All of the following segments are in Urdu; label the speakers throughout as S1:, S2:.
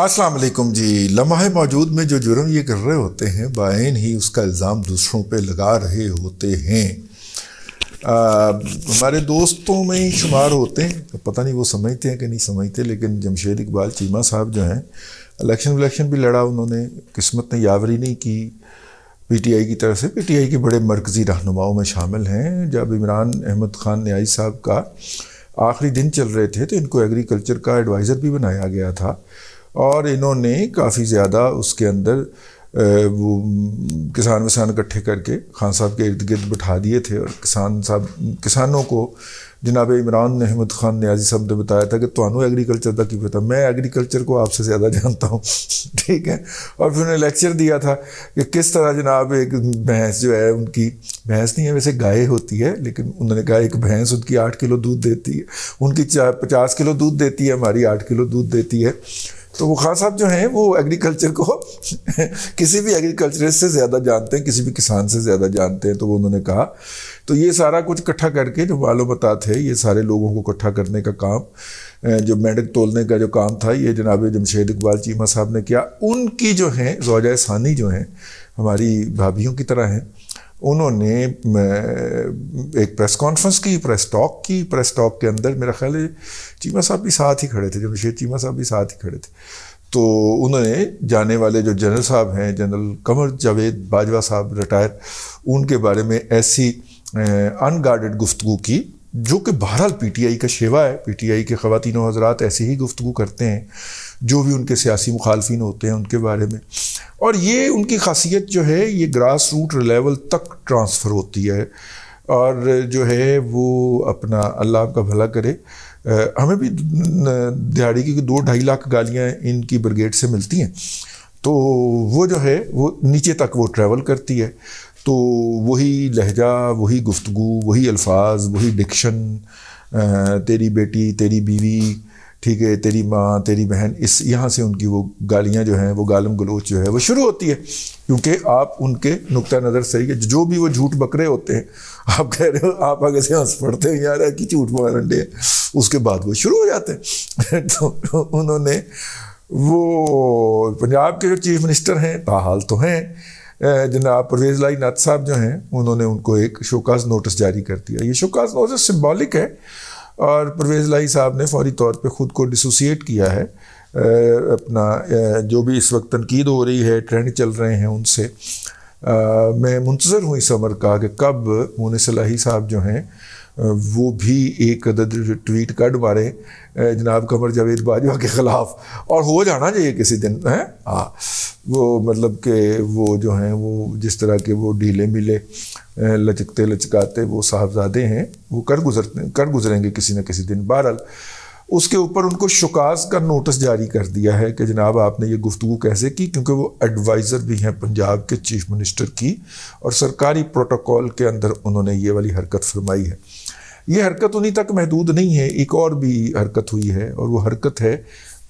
S1: السلام علیکم جی. لمحہ موجود میں جو جرم یہ کر رہے ہوتے ہیں بعین ہی اس کا الزام دوسروں پہ لگا رہے ہوتے ہیں. ہمارے دوستوں میں ہی شمار ہوتے ہیں، پتہ نہیں وہ سمجھتے ہیں کہ نہیں سمجھتے، لیکن جمشید اقبال چیمہ صاحب جو ہیں الیکشن بھی لڑا، انہوں نے قسمت نے یاوری نہیں کی پی ٹی آئی کی طرف سے. پی ٹی آئی کے بڑے مرکزی رہنماؤں میں شامل ہیں. جب عمران احمد خان نیازی صاحب کا آخری دن چل رہے تھے تو ان کو ایگریکلچر کا ایڈوائزر بھی بنایا گیا تھا، اور انہوں نے کافی زیادہ اس کے اندر وہ کسان اکٹھے کر کے خان صاحب کے ارد گرد بٹھا دیے تھے، اور کسانوں کو جناب عمران احمد خان نیازی صاحب نے بتایا تھا کہ تانوں ایگریکلچر کا کی پتہ، میں ایگریکلچر کو آپ سے زیادہ جانتا ہوں. ٹھیک ہے. اور پھر انہوں نے لیکچر دیا تھا کہ کس طرح جناب ایک بھینس جو ہے، ان کی بھینس نہیں ہے ویسے گائے ہوتی ہے، لیکن انہوں نے کہا ایک بھینس ان کی 8 کلو دودھ دیتی ہے، ان کی 50 کلو دودھ دیتی ہے، ہماری 8 کلو دودھ دیتی ہے. تو وہ خان صاحب جو ہیں وہ ایگریکلچر کو کسی بھی ایگریکلچرسٹ سے زیادہ جانتے ہیں، کسی بھی کسان سے زیادہ جانتے ہیں. تو وہ انہوں نے کہا، تو یہ سارا کچھ اکٹھا کر کے جو معلومات تھے، یہ سارے لوگوں کو اکٹھا کرنے کا کام، جو مینڈک تولنے کا جو کام تھا، یہ جناب جمشید اقبال چیمہ صاحب نے کیا. ان کی جو ہیں زوجہ ثانی جو ہیں ہماری بھابھیوں کی طرح ہیں، انہوں نے ایک پریس کانفرنس کی، پریس ٹاک کے اندر میرا خیال ہے چیمہ صاحب بھی ساتھ ہی کھڑے تھے، جمشید چیمہ صاحب بھی ساتھ ہی کھڑے تھے. تو انہوں نے جانے والے جو جنرل صاحب ہیں، جنرل قمر جاوید باجوہ صاحب ریٹائر، ان کے بارے میں ایسی ان گارڈڈ گفتگو کی جو کہ بہرحال پی ٹی آئی کا شیوا ہے. پی ٹی آئی کے خواتین و حضرات ایسی ہی گفتگو کرتے ہیں جو بھی ان کے سیاسی مخالفین ہوتے ہیں ان کے بارے میں، اور یہ ان کی خاصیت جو ہے یہ گراس روٹ لیول تک ٹرانسفر ہوتی ہے. اور جو ہے وہ اپنا اللہ آپ کا بھلا کرے، ہمیں بھی دہاڑی کی 2-2.5 لاکھ گالیاں ان کی بریگیڈ سے ملتی ہیں، تو وہ جو ہے وہ نیچے تک وہ ٹریول کرتی ہے. تو وہی لہجہ، وہی گفتگو، وہی الفاظ، وہی ڈکشن، تیری بیٹی، تیری بیوی، ٹھیک ہے، تیری ماں، تیری بہن، اس یہاں سے ان کی وہ گالیاں جو ہیں، وہ گالم گلوچ جو ہے وہ شروع ہوتی ہے. کیونکہ آپ ان کے نقطہ نظر صحیح ہے، جو بھی وہ جھوٹ بکرے ہوتے ہیں، آپ کہہ رہے ہو، آپ آگے سے ہنس پڑتے ہیں یار کہ جھوٹ مارنڈے ہیں، اس کے بعد وہ شروع ہو جاتے ہیں. تو انہوں نے وہ پنجاب کے جو چیف منسٹر ہیں تاحال تو ہیں جناب پرویز لائی نعت صاحب جو ہیں، انہوں نے ان کو ایک شوکاز نوٹس جاری کر دیا. یہ شوکاز نوٹس سمبولک ہے، اور پرویز لائی صاحب نے فوری طور پہ خود کو ڈسوسیٹ کیا ہے اپنا جو بھی اس وقت تنقید ہو رہی ہے، ٹرینڈ چل رہے ہیں ان سے. میں منتظر ہوں اس عمر کا کہ کب مونس الہی صاحب جو ہیں وہ بھی ایک عدد ٹویٹ کڈ مارے جناب قمر جاوید باجوہ کے خلاف، اور ہو جانا چاہیے کسی دن. وہ مطلب کہ وہ جو ہیں وہ جس طرح کے وہ ڈھیلے ملے لچکتے لچکاتے وہ صاحبزادے ہیں، وہ کر گزریں گے کسی نہ کسی دن. بہرحال اس کے اوپر ان کو شکاز کا نوٹس جاری کر دیا ہے کہ جناب آپ نے یہ گفتگو کیسے کی، کیونکہ وہ ایڈوائزر بھی ہیں پنجاب کے چیف منسٹر کی، اور سرکاری پروٹوکول کے اندر انہوں نے یہ والی حرکت فرمائی ہے. یہ حرکت انہی تک محدود نہیں ہے، ایک اور بھی حرکت ہوئی ہے، اور وہ حرکت ہے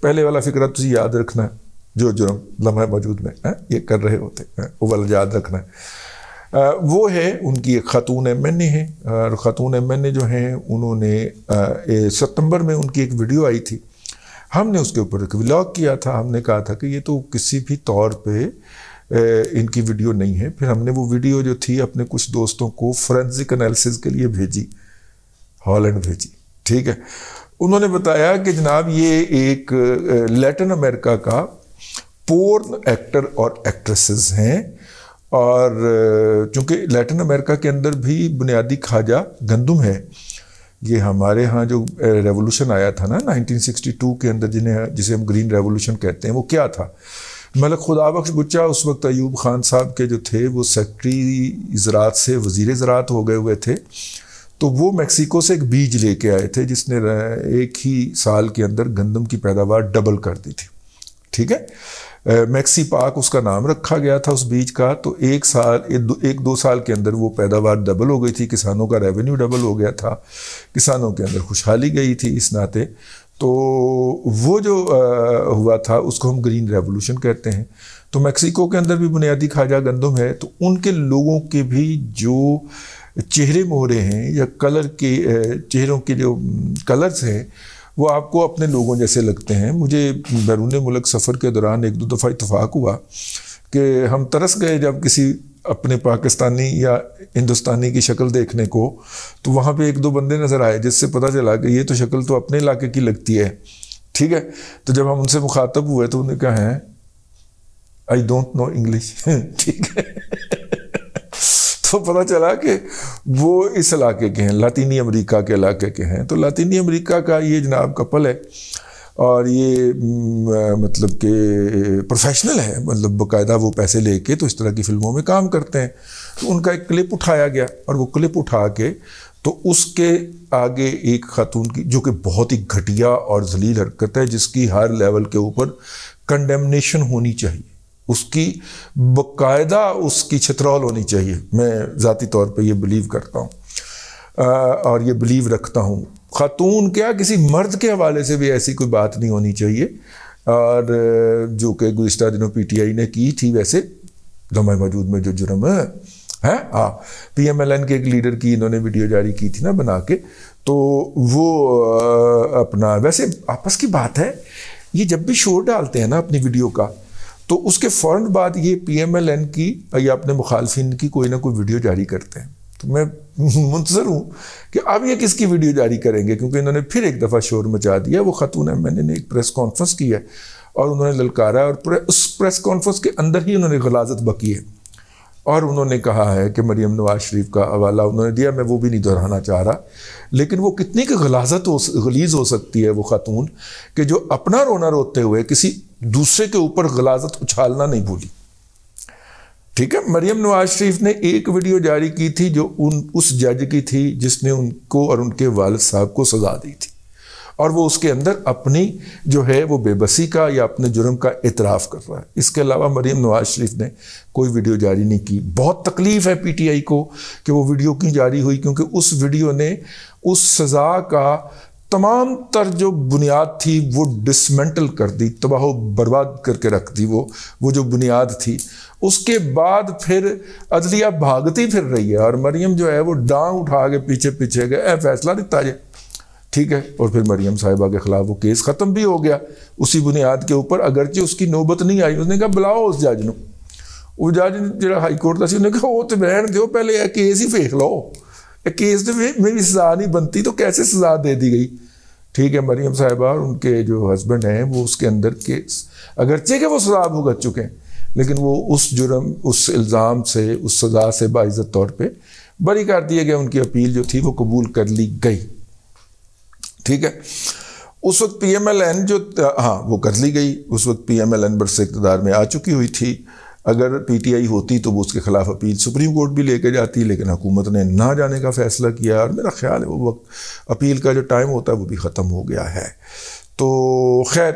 S1: پہلے والا فکرہ تجھے یاد رکھنا ہے، جو جرم لمحہ موجود میں یہ کر رہے ہوتے ہیں وہ والا یاد رکھنا ہے. وہ ہے ان کی ایک خاتون ایم این اے ہیں، اور خاتون ایم این اے جو ہیں انہوں نے ستمبر میں ان کی ایک ویڈیو آئی تھی، ہم نے اس کے اوپر ایک ولاگ کیا تھا. ہم نے کہا تھا کہ یہ تو کسی بھی طور پہ ان کی ویڈیو نہیں ہے. پھر ہم نے وہ ویڈیو جو تھی اپنے کچھ دوستوں کو فورینزک انالیسز کے لیے بھیجی، ہالینڈ بھیجی. ٹھیک ہے. انہوں نے بتایا کہ جناب یہ ایک لیٹن امریکہ کا پورن ایکٹر اور ایکٹریسز ہیں، اور چونکہ لیٹن امریکہ کے اندر بھی بنیادی کھاجا گندم ہے. یہ ہمارے ہاں جو ریولوشن آیا تھا نا 1962 کے اندر، جسے ہم گرین ریولوشن کہتے ہیں، وہ کیا تھا؟ ملک خدا بخش بچہ اس وقت ایوب خان صاحب کے جو تھے وہ سیکٹری زراعت سے وزیر زراعت ہو گئے ہوئے تھے. تو وہ میکسیکو سے ایک بیج لے کے آئے تھے جس نے ایک ہی سال کے اندر گندم کی پیداوار ڈبل کر دی تھی. ٹھیک ہے. میکسی پاک اس کا نام رکھا گیا تھا اس بیج کا. تو 1-2 سال کے اندر وہ پیداوار ڈبل ہو گئی تھی، کسانوں کا ریونیو ڈبل ہو گیا تھا، کسانوں کے اندر خوشحالی گئی تھی اس ناطے. تو وہ جو ہوا تھا اس کو ہم گرین ریولوشن کہتے ہیں. تو میکسیکو کے اندر بھی بنیادی کھاجا گندم ہے. تو ان کے لوگوں کے بھی جو چہرے مہرے ہیں یا کلر کے چہروں کے جو کلرز ہیں وہ آپ کو اپنے لوگوں جیسے لگتے ہیں. مجھے بیرون ملک سفر کے دوران ایک دو دفعہ اتفاق ہوا کہ ہم ترس گئے جب کسی اپنے پاکستانی یا ہندوستانی کی شکل دیکھنے کو, تو وہاں پہ ایک دو بندے نظر آئے جس سے پتہ چلا کہ یہ تو شکل تو اپنے علاقے کی لگتی ہے. ٹھیک ہے, تو جب ہم ان سے مخاطب ہوئے تو انہوں نے کہا ہے آئی ڈونٹ نو انگلش. ٹھیک ہے, تو پتہ چلا کہ وہ اس علاقے کے ہیں, لاطینی امریکہ کے علاقے کے ہیں. تو لاطینی امریکہ کا یہ جناب کپل ہے اور یہ مطلب کہ پروفیشنل ہے, مطلب باقاعدہ وہ پیسے لے کے تو اس طرح کی فلموں میں کام کرتے ہیں. تو ان کا ایک کلپ اٹھایا گیا اور وہ کلپ اٹھا کے تو اس کے آگے ایک خاتون کی جو کہ بہت ہی گھٹیا اور ذلیل حرکت ہے, جس کی ہر لیول کے اوپر کنڈیمنیشن ہونی چاہیے, اس کی باقاعدہ اس کی چھترول ہونی چاہیے. میں ذاتی طور پہ یہ بلیو کرتا ہوں اور یہ بلیو رکھتا ہوں. خاتون کیا کسی مرد کے حوالے سے بھی ایسی کوئی بات نہیں ہونی چاہیے, اور جو کہ گزشتہ دنوں پی ٹی آئی نے کی تھی. ویسے لمحہ موجود میں جو جرم ہے پی ایم ایل این کے ایک لیڈر کی انہوں نے ویڈیو جاری کی تھی نا بنا کے, تو وہ اپنا ویسے آپس کی بات ہے, یہ جب بھی شور ڈالتے ہیں نا اپنی ویڈیو کا تو اس کے فوراً بعد یہ پی ایم ایل این کی یا اپنے مخالفین کی کوئی نہ کوئی ویڈیو جاری کرتے ہیں. تو میں منتظر ہوں کہ اب یہ کس کی ویڈیو جاری کریں گے, کیونکہ انہوں نے پھر ایک دفعہ شور مچا دیا. وہ خاتون ہے, میں نے ایک پریس کانفرنس کی ہے اور انہوں نے للکارا, اور اس پریس کانفرنس کے اندر ہی انہوں نے غلاظت بکی ہے اور انہوں نے کہا ہے کہ مریم نواز شریف کا حوالہ انہوں نے دیا, میں وہ بھی نہیں دہرانا چاہ رہا, لیکن وہ کتنی کہ غلیظ ہو سکتی ہے وہ خاتون کہ جو اپنا رونا روتے ہوئے کسی دوسرے کے اوپر غلاظت اچھالنا نہیں بھولی. ٹھیک ہے, مریم نواز شریف نے ایک ویڈیو جاری کی تھی جو اس جج کی تھی جس نے ان کو اور ان کے والد صاحب کو سزا دی تھی, اور وہ اس کے اندر اپنی جو ہے وہ بے بسی کا یا اپنے جرم کا اعتراف کر رہا ہے. اس کے علاوہ مریم نواز شریف نے کوئی ویڈیو جاری نہیں کی. بہت تکلیف ہے پی ٹی آئی کو کہ وہ ویڈیو کیوں جاری ہوئی, کیونکہ اس ویڈیو نے اس سزا کا تمام تر جو بنیاد تھی وہ ڈسمنٹل کر دی, تباہ و برباد کر کے رکھ دی وہ جو بنیاد تھی. اس کے بعد پھر عدلیہ بھاگتی پھر رہی ہے اور مریم جو ہے وہ ڈانگ اٹھا کے پیچھے گئے, اے فیصلہ دیتا جائے. ٹھیک ہے, اور پھر مریم صاحبہ کے خلاف وہ کیس ختم بھی ہو گیا اسی بنیاد کے اوپر, اگرچہ اس کی نوبت نہیں آئی. اس نے کہا بلاؤ اس جج نو, وہ جج جڑا ہائی کورٹ کا سی انہوں نے کہا وہ تو رہن دیو, پہلے یہ کیس ہی پھینک لو, یہ کیس میں بھی سزا نہیں بنتی تو کیسے سزا دے دی گئی. ٹھیک ہے, مریم صاحبہ اور ان کے جو ہسبینڈ ہیں وہ اس کے اندر کیس اگرچہ کہ وہ سزا بھگت چکے ہیں, لیکن وہ اس جرم, اس الزام سے, اس سزا سے باعزت طور پہ بری کر دیے گئے. ان کی اپیل جو تھی وہ قبول کر لی گئی. ٹھیک ہے, اس وقت پی ایم ایل این جو وہ کر لی گئی. اس وقت پی ایم ایل این برس اقتدار میں آ چکی ہوئی تھی. اگر پی ٹی آئی ہوتی تو وہ اس کے خلاف اپیل سپریم کورٹ بھی لے کے جاتی, لیکن حکومت نے نہ جانے کا فیصلہ کیا, اور میرا خیال ہے وہ وقت اپیل کا جو ٹائم ہوتا ہے وہ بھی ختم ہو گیا ہے. تو خیر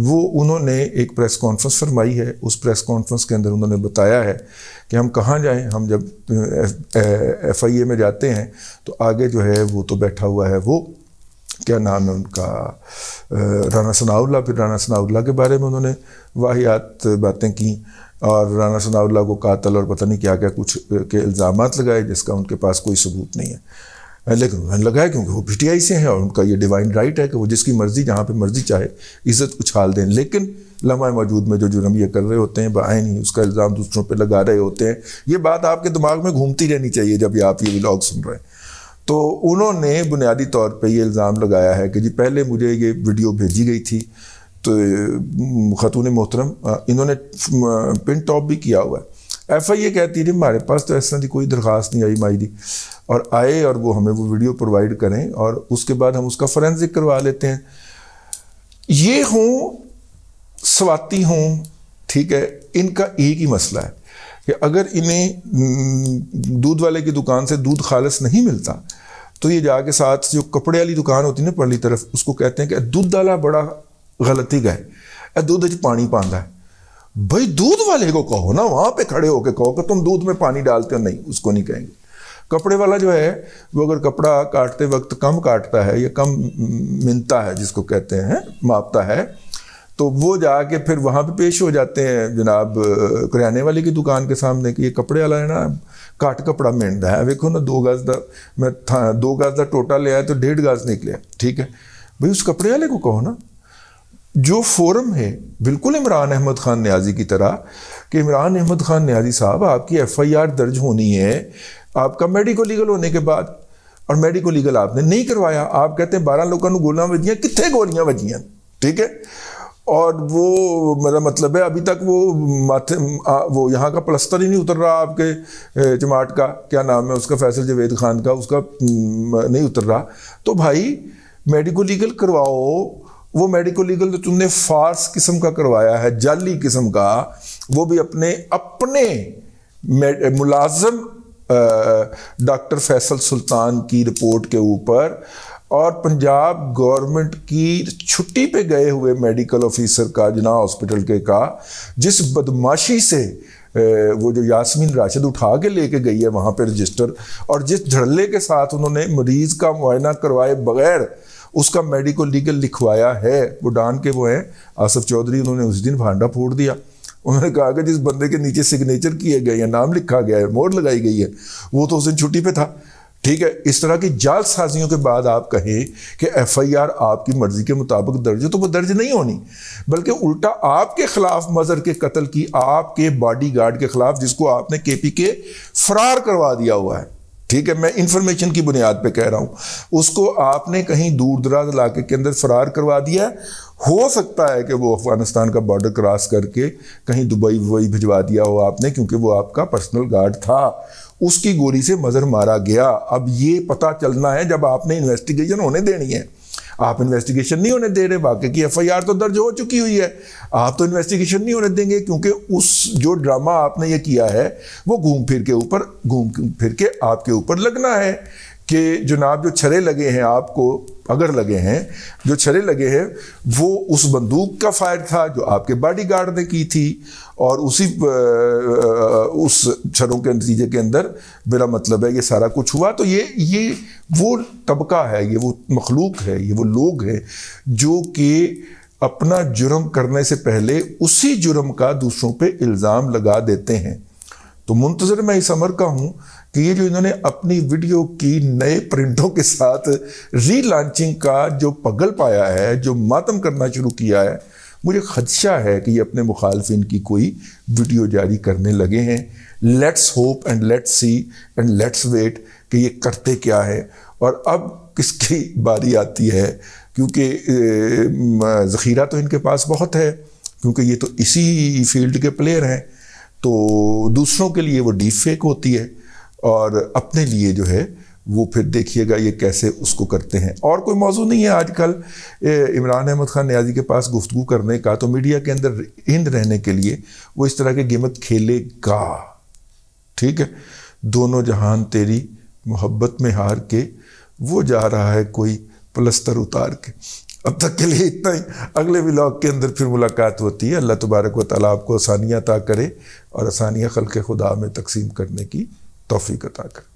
S1: وہ انہوں نے ایک پریس کانفرنس فرمائی ہے. اس پریس کانفرنس کے اندر انہوں نے بتایا ہے کہ ہم کہاں جائیں. ہم جب ایف آئی اے میں جاتے ہیں تو آگے جو ہے وہ تو بیٹھا ہوا ہے, وہ کیا نام ہے ان کا, رانا ثناء اللہ. پھر رانا ثناء اللہ کے بارے میں انہوں نے واہیات باتیں کی اور رانا ثناء اللہ کو قاتل اور پتہ نہیں کیا کیا کچھ کے الزامات لگائے جس کا ان کے پاس کوئی ثبوت نہیں ہے. لیکن انہوں نے لگایا کیونکہ وہ پی ٹی آئی سے ہیں اور ان کا یہ ڈیوائن رائٹ ہے کہ وہ جس کی مرضی جہاں پہ مرضی چاہے عزت اچھال دیں. لیکن لمحہ موجود میں جو جرم یہ کر رہے ہوتے ہیں بعین ہی اس کا الزام دوسروں پہ لگا رہے ہوتے ہیں. یہ بات آپ کے دماغ میں گھومتی رہنی چاہیے جب آپ یہ ولاگ سن رہے ہیں. تو انہوں نے بنیادی طور پہ یہ الزام لگایا ہے کہ جی پہلے مجھے یہ ویڈیو بھیجی گئی تھی تو خاتون محترم انہوں نے پن ٹاپ بھی کیا ہوا ہے. ایف آئی اے کہتی ہے ہمارے پاس تو اس طرح کی کوئی درخواست نہیں آئی مائی اور آئے اور وہ ہمیں وہ ویڈیو پرووائڈ کریں اور اس کے بعد ہم اس کا فورینزک کروا لیتے ہیں. یہ ہوں سواتی ہوں, ٹھیک ہے, ان کا ایک ہی مسئلہ ہے کہ اگر انہیں دودھ والے کی دکان سے دودھ خالص نہیں ملتا تو یہ جا کے ساتھ جو کپڑے والی دکان ہوتی ہے نا پرلی طرف, اس کو کہتے ہیں کہ دودھ والا بڑا غلطی گئے, دودھ پانی پاندا ہے. بھائی دودھ والے کو کہو نا, وہاں پہ کھڑے ہو کے کہو کہ تم دودھ میں پانی ڈالتے ہو. نہیں, اس کو نہیں کہیں گے. کپڑے والا جو ہے وہ اگر کپڑا کاٹتے وقت کم کاٹتا ہے یا کم منتا ہے جس کو کہتے ہیں ماپتا ہے, تو وہ جا کے پھر وہاں پہ پیش ہو جاتے ہیں جناب کریانے والے کی دکان کے سامنے کہ یہ کپڑے والا ہے نا کاٹ کپڑا مینڈا ہے, ویکھو نا 2 گز دا میں 2 گز دا ٹوٹا لیا ہے تو 1.5 گز نکلیا. ٹھیک ہے, بھئی اس کپڑے والے کو کہو نا. جو فورم ہے بالکل عمران احمد خان نیازی کی طرح کہ عمران احمد خان نیازی صاحب آپ کی FIR درج ہونی ہے آپ کا میڈیکو لیگل ہونے کے بعد, اور میڈیکو لیگل آپ نے نہیں کروایا. آپ کہتے ہیں 12 لوگوں کو گولیاں وجیاں, کتنے گولیاں وجیاں, ٹھیک ہے, اور وہ میرا مطلب ہے ابھی تک وہ یہاں کا پلستر ہی نہیں اتر رہا آپ کے چماٹ کا, کیا نام ہے اس کا, فیصل جاوید خان کا, اس کا نہیں اتر رہا. تو بھائی میڈیکو لیگل کرواؤ. وہ میڈیکو لیگل تو تم نے فارس قسم کا کروایا ہے, جعلی قسم کا, وہ بھی اپنے ملازم ڈاکٹر فیصل سلطان کی رپورٹ کے اوپر, اور پنجاب گورنمنٹ کی چھٹی پہ گئے ہوئے میڈیکل آفیسر کا, جناح ہاسپٹل کے کا, جس بدماشی سے وہ جو یاسمین راشد اٹھا کے لے کے گئی ہے وہاں پہ رجسٹر, اور جس دھڑلے کے ساتھ انہوں نے مریض کا معائنہ کروائے بغیر اس کا میڈیکو لیگل لکھوایا ہے. وہ ڈان کے وہ ہیں آصف چودھری, انہوں نے اس دن بھانڈا پھوڑ دیا. انہوں نے کہا کہ جس بندے کے نیچے سگنیچر کیے گئے ہیں, نام لکھا گیا ہے, مہر لگائی گئی ہے, وہ تو اس دن چھٹی پہ تھا. ٹھیک ہے, اس طرح کی جعل سازیوں کے بعد آپ کہیں کہ FIR آپ کی مرضی کے مطابق درج ہے, تو وہ درج نہیں ہونی, بلکہ الٹا آپ کے خلاف مظہر کے قتل کی, آپ کے باڈی گارڈ کے خلاف, جس کو آپ نے KPK فرار کروا دیا ہوا ہے. ٹھیک ہے, میں انفارمیشن کی بنیاد پہ کہہ رہا ہوں, اس کو آپ نے کہیں دور دراز علاقے کے اندر فرار کروا دیا ہے. ہو سکتا ہے کہ وہ افغانستان کا بارڈر کراس کر کے کہیں دبئی بھجوا دیا ہو آپ نے, کیونکہ وہ آپ کا پرسنل گارڈ تھا. اس کی گولی سے مظہر مارا گیا. اب یہ پتہ چلنا ہے جب آپ نے انویسٹیگیشن ہونے دینی ہے. آپ انویسٹیگیشن نہیں ہونے دے رہے, واقعی کی FIR تو درج ہو چکی ہوئی ہے, آپ تو انویسٹیگیشن نہیں ہونے دیں گے, کیونکہ اس جو ڈرامہ آپ نے یہ کیا ہے وہ گھوم پھر کے آپ کے اوپر لگنا ہے کہ جناب جو چھرے لگے ہیں آپ کو, اگر لگے ہیں, جو چھرے لگے ہیں وہ اس بندوق کا فائر تھا جو آپ کے باڈی گارڈ نے کی تھی, اور اس چھروں کے نتیجے کے اندر میرا مطلب ہے یہ سارا کچھ ہوا. تو یہ وہ طبقہ ہے, یہ وہ مخلوق ہے, یہ وہ لوگ ہیں جو کہ اپنا جرم کرنے سے پہلے اسی جرم کا دوسروں پہ الزام لگا دیتے ہیں. تو منتظر میں اس امر کا ہوں کہ یہ جو انہوں نے اپنی ویڈیو کی نئے پرنٹوں کے ساتھ ری لانچنگ کا جو پگل پایا ہے, جو ماتم کرنا شروع کیا ہے, مجھے خدشہ ہے کہ یہ اپنے مخالفین کی کوئی ویڈیو جاری کرنے لگے ہیں. Let's hope and let's see and let's wait کہ یہ کرتے کیا ہے, اور اب کس کی باری آتی ہے, کیونکہ ذخیرہ تو ان کے پاس بہت ہے, کیونکہ یہ تو اسی فیلڈ کے پلیئر ہیں. تو دوسروں کے لیے وہ ڈیپ فیک ہوتی ہے, اور اپنے لیے جو ہے وہ پھر دیکھیے گا یہ کیسے اس کو کرتے ہیں. اور کوئی موضوع نہیں ہے آج کل عمران احمد خان نیازی کے پاس گفتگو کرنے کا, تو میڈیا کے اندر ہند رہنے کے لیے وہ اس طرح کے گیمت کھیلے گا. ٹھیک ہے, دونوں جہان تیری محبت میں ہار کے وہ جا رہا ہے کوئی پلستر اتار کے. اب تک کے لیے اتنا ہی, اگلے ولاگ کے اندر پھر ملاقات ہوتی ہے. اللہ تبارک و تعالیٰ آپ کو آسانیاں عطا کرے, اور آسانیاں خلق خدا میں تقسیم کرنے کی توفیق عطا کرے.